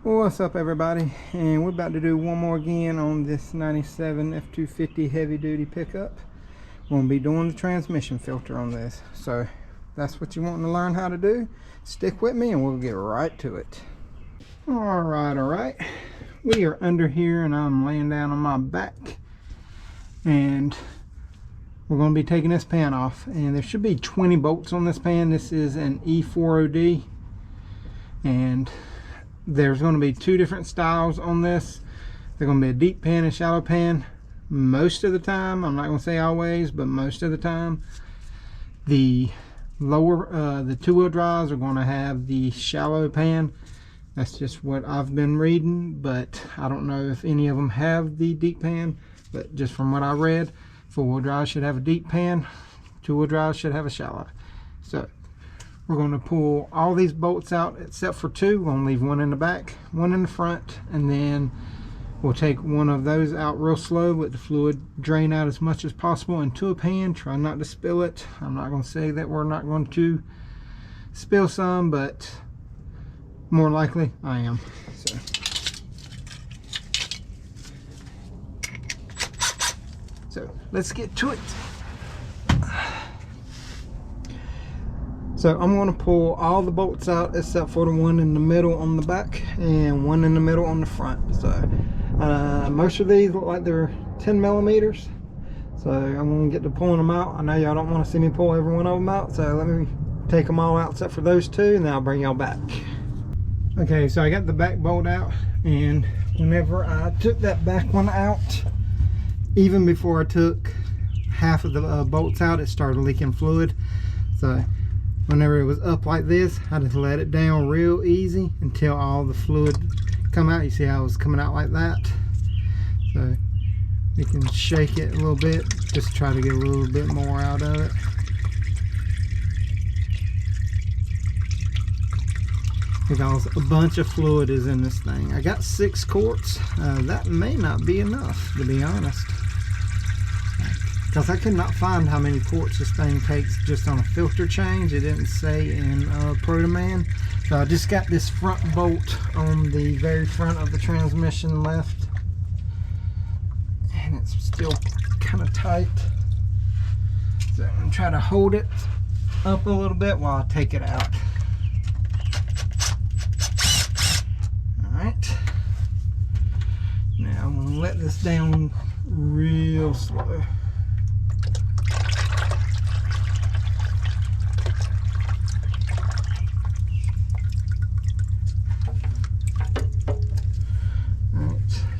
What's up, everybody? And we're about to do one more again on this 97 F250 heavy duty pickup. We're going to be doing the transmission filter on this, so if that's what you want to learn how to do, stick with me and we'll get right to it. All right, we are under here and I'm laying down on my back, and we're going to be taking this pan off, and there should be 20 bolts on this pan. This is an E40D, and there's going to be two different styles on this. They're going to be a deep pan and shallow pan. Most of the time, I'm not going to say always, but most of the time, the lower, the two-wheel drives are going to have the shallow pan. That's just what I've been reading, but I don't know if any of them have the deep pan. But just from what I read, four-wheel drive should have a deep pan, two-wheel drive should have a shallow. So we're going to pull all these bolts out except for two. We're going to leave one in the back, one in the front, and then we'll take one of those out real slow, let the fluid drain out as much as possible into a pan. Try not to spill it. I'm not going to say that we're not going to spill some, but more likely I am. So let's get to it. So I'm going to pull all the bolts out except for the one in the middle on the back and one in the middle on the front. So most of these look like they're 10 millimeters. So I'm going to get to pulling them out. I know y'all don't want to see me pull every one of them out, so let me take them all out except for those two, and then I'll bring y'all back. Okay, so I got the back bolt out, and whenever I took that back one out, even before I took half of the bolts out, it started leaking fluid. So whenever it was up like this, I just let it down real easy until all the fluid come out. You see how it was coming out like that? So you can shake it a little bit, just try to get a little bit more out of it. Because a bunch of fluid is in this thing. I got 6 quarts. That may not be enough, to be honest, because I could not find how many quarts this thing takes just on a filter change. It didn't say in Protoman. So I just got this front bolt on the very front of the transmission left, and it's still kind of tight. So I'm going to try to hold it up a little bit while I take it out. Alright. Now I'm going to let this down real slow.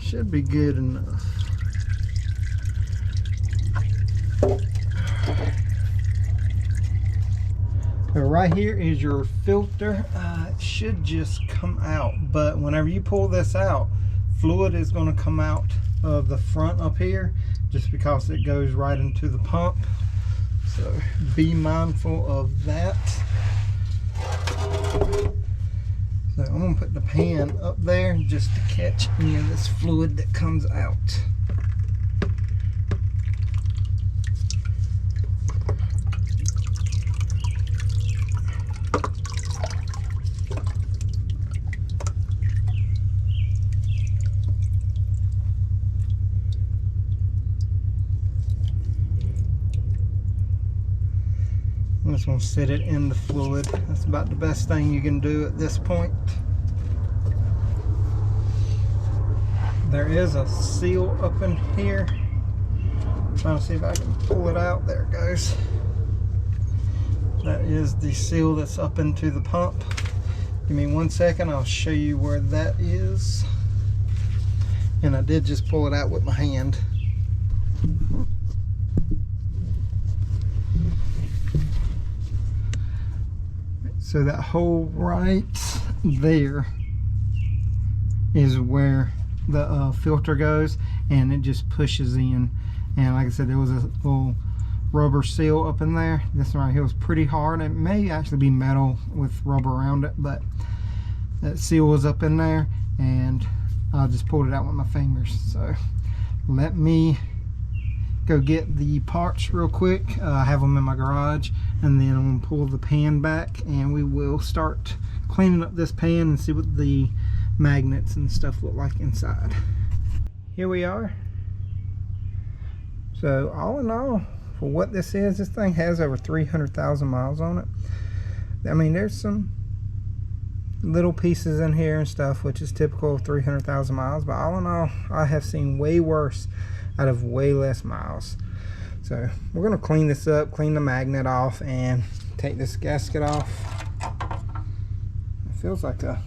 Should be good enough. So right here is your filter. It should just come out, but whenever you pull this out, fluid is going to come out of the front up here, just because it goes right into the pump. So be mindful of that. So I'm going to put the pan up there just to catch any of this fluid that comes out. I'm just going to sit it in the fluid. That's about the best thing you can do at this point. There is a seal up in here. I'm trying to see if I can pull it out. There it goes. That is the seal that's up into the pump. Give me 1 second, I'll show you where that is. And I did just pull it out with my hand. So that hole right there is where the filter goes, and it just pushes in. And like I said, there was a little rubber seal up in there. This one right here was pretty hard. It may actually be metal with rubber around it, but that seal was up in there, and I just pulled it out with my fingers. So let me go get the parts real quick. I have them in my garage, and then I'm gonna pull the pan back and we will start cleaning up this pan and see what the magnets and stuff look like inside. Here we are. So all in all, for what this is, this thing has over 300,000 miles on it. I mean, there's some little pieces in here and stuff, which is typical of 300,000 miles, but all in all, I have seen way worse out of way less miles. So we're going to clean this up, clean the magnet off, and take this gasket off. It feels like a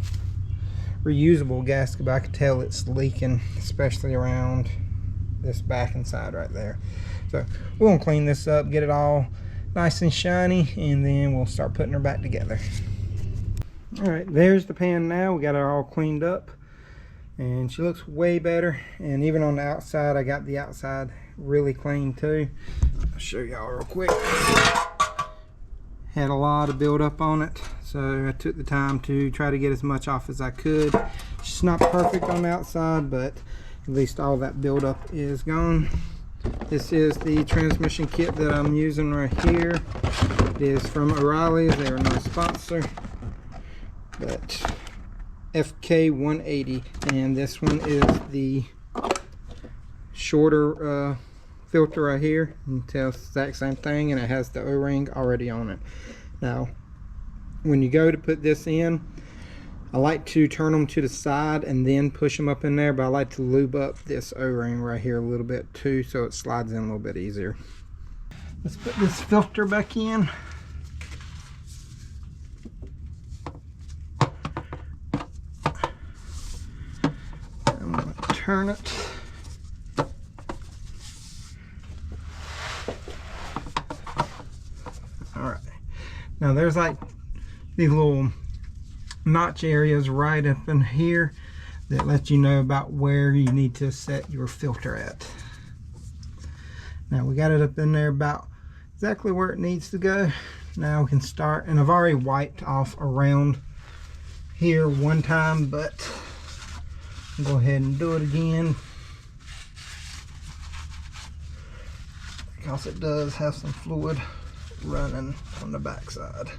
reusable gasket, but I can tell it's leaking, especially around this back and side right there. So we're going to clean this up, get it all nice and shiny, and then we'll start putting her back together. All right, there's the pan now. We got her all cleaned up and she looks way better. And even on the outside, I got the outside really clean too. I'll show y'all real quick. Had a lot of buildup on it, so I took the time to try to get as much off as I could. It's not perfect on the outside, but at least all that buildup is gone. This is the transmission kit that I'm using right here. It is from O'Reilly's. They are no sponsor, but FK180, and this one is the shorter filter right here. You can tell it's the exact same thing, and it has the O-ring already on it. Now when you go to put this in, I like to turn them to the side and then push them up in there, but I like to lube up this O-ring right here a little bit too, so it slides in a little bit easier. Let's put this filter back in. I'm going to turn it. Alright, now there's like these little notch areas right up in here that let you know about where you need to set your filter at. Now we got it up in there about exactly where it needs to go. Now we can start, and I've already wiped off around here one time, but I'll go ahead and do it again because it does have some fluid running on the back side.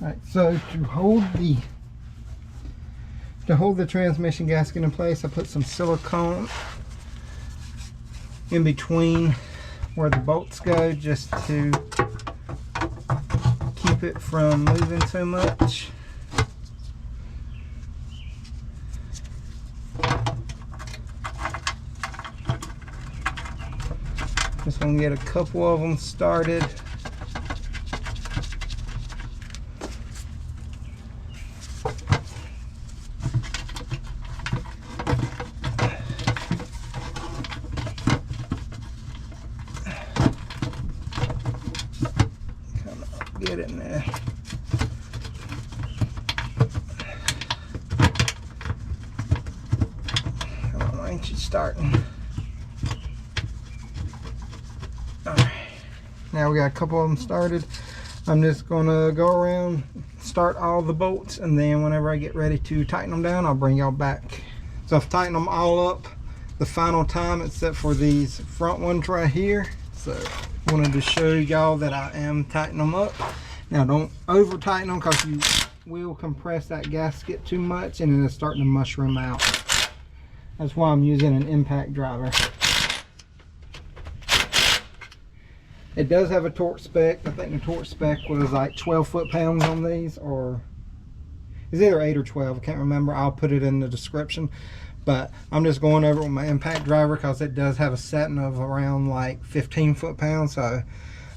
Alright, so to hold the transmission gasket in place, I put some silicone in between where the bolts go, just to keep it from moving so much. Just want to get a couple of them started. Get in there. Come on, ain't you starting? Alright, now we got a couple of them started. I'm just gonna go around, start all the bolts, and then whenever I get ready to tighten them down, I'll bring y'all back. So I've tightened them all up the final time, except for these front ones right here. So wanted to show y'all that I am tightening them up. Now don't over tighten them, because you will compress that gasket too much and then it's starting to mushroom out. That's why I'm using an impact driver. It does have a torque spec. I think the torque spec was like 12 foot-pounds on these, or it's either 8 or 12, I can't remember. I'll put it in the description. But I'm just going over it with my impact driver because it does have a setting of around like 15 foot-pounds, so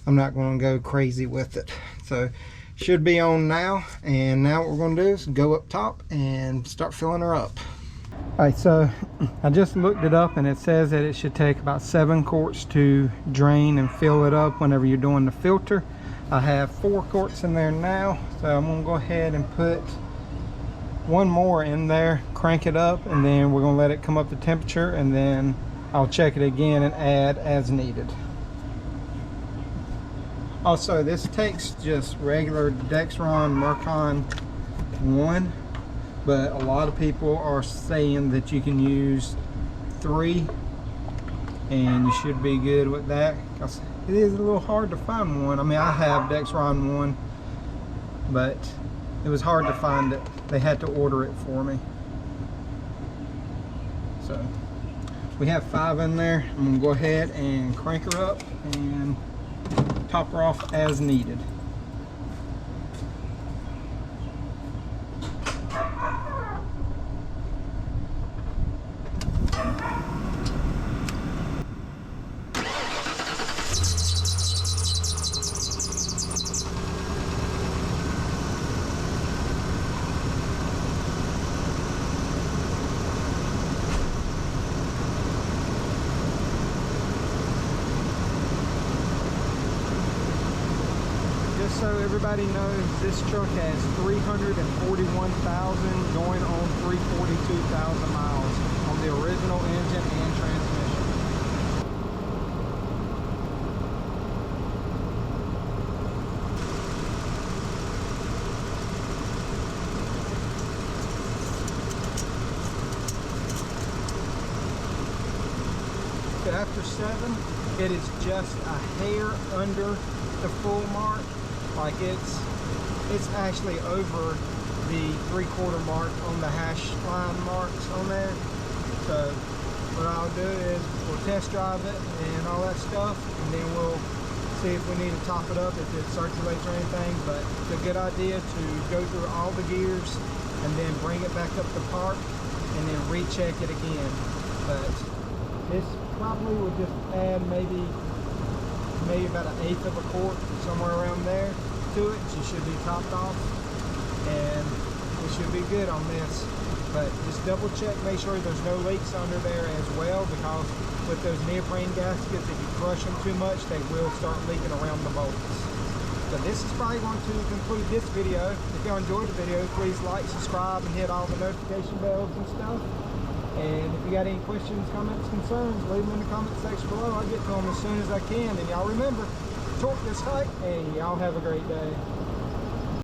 I'm not going to go crazy with it. So should be on now, and now what we're going to do is go up top and start filling her up. Alright, so I just looked it up and it says that it should take about 7 quarts to drain and fill it up whenever you're doing the filter. I have 4 quarts in there now, so I'm going to go ahead and put one more in there, crank it up, and then we're going to let it come up to temperature, and then I'll check it again and add as needed. Also, this takes just regular Dexron Mercon 1, but a lot of people are saying that you can use 3 and you should be good with that, because it is a little hard to find one. I mean, I have Dexron 1, but it was hard to find it. they had to order it for me. So we have 5 in there. I'm gonna go ahead and crank her up and top her off as needed. So everybody knows, this truck has 341,000 going on 342,000 miles on the original engine and transmission. So after 7, it is just a hair under the full mark. Like it's actually over the 3/4 mark on the hash line marks on there. So what I'll do is we'll test drive it and all that stuff, and then we'll see if we need to top it up, if it circulates or anything. But it's a good idea to go through all the gears and then bring it back up to park and then recheck it again. But this probably would just add maybe about 1/8 of a quart, somewhere around there to it. She should be topped off and we should be good on this. But just double check, make sure there's no leaks under there as well, because with those neoprene gaskets, if you crush them too much, they will start leaking around the bolts. So this is probably going to conclude this video. If you enjoyed the video, please like, subscribe, and hit all the notification bells and stuff. And if you got any questions, comments, concerns, leave them in the comment section below. I'll get to them as soon as I can. And y'all remember, torque this hike, and y'all have a great day.